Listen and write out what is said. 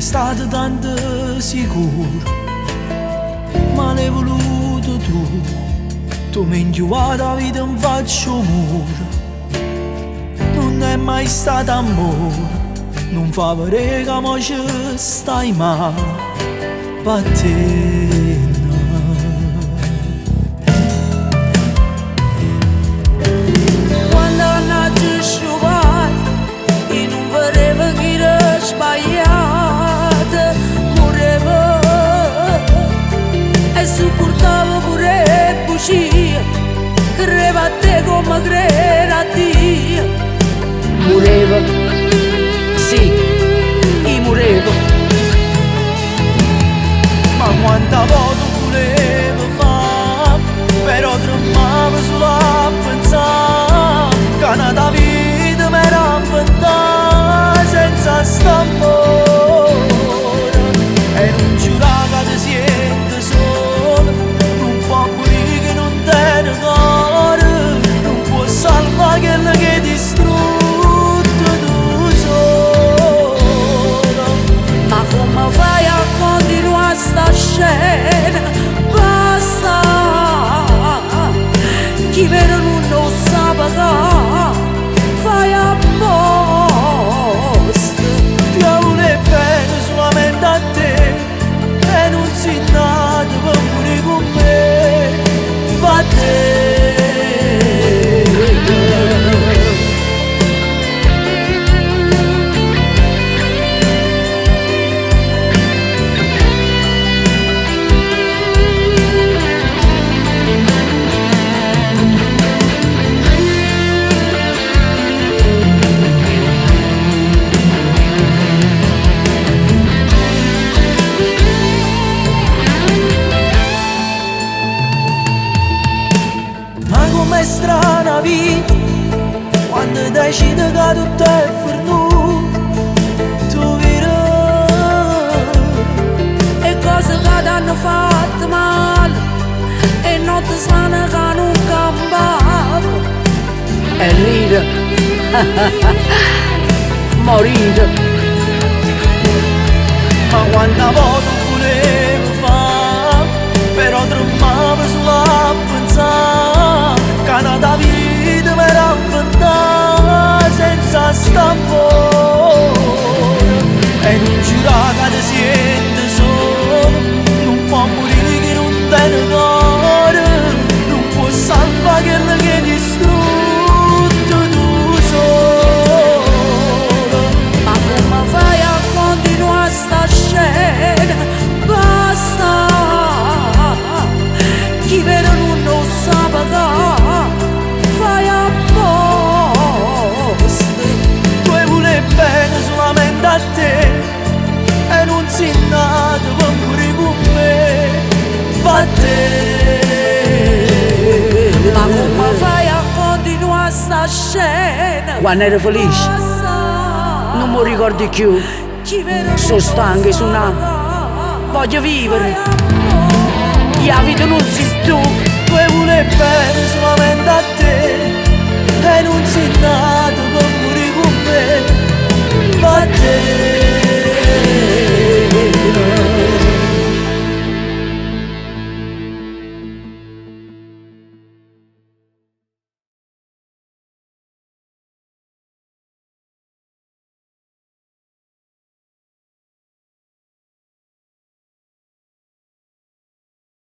mai stato tanto sicuro, ma l'hai voluto tu mi hai inchiuvato la vita in faccio muro. Non è mai stato amore, non fa vedere che mo ci stai male, per te no. Quando nato sciupato e non voleva che era sbagliato, moreva e supportava pure bugie, credeva a te come crede a Dio. Mureva, sì, io murevo. Ma quanta volta volevo fare, però tremavo solo a pensare che una vita mi era inventata senza st'amore. E non giurava che ti siente solo, non può morire che non te ne cuore, non può salvare quello che distrugge. Ma come fai a continuare sta scena? Basta, chi vero non lo sa pagare, fai apposta. Ti vuole bene solamente a te e non sei nato per morire con me, va te. Com'è strana vita quando decidi che tutto è perduto, tu vedrai E cose che ti hanno fatto male e notte sana che non campava. E ride, morire. ma quanta volta volevo fare, però tremavo solo a pensare che una vita mi era inventata senza st'amore. E non giurava che ti siente solo, non può morire che non te ne cuore, non può salvare quello che distrutto tu solo. Ma come fai a continuare sta scena? Basta, chi vero non lo sa pagare, fai apposta. Tu vuole bene solamente a te e non sei nato per morire con me, va te. Ma come fai a continuare sta scena? Quando ero felice, non mi ricordo più. Sono stanco e suonato, voglio vivere. La vita non sei tu. Tu vuole bene solamente a te e non sei nato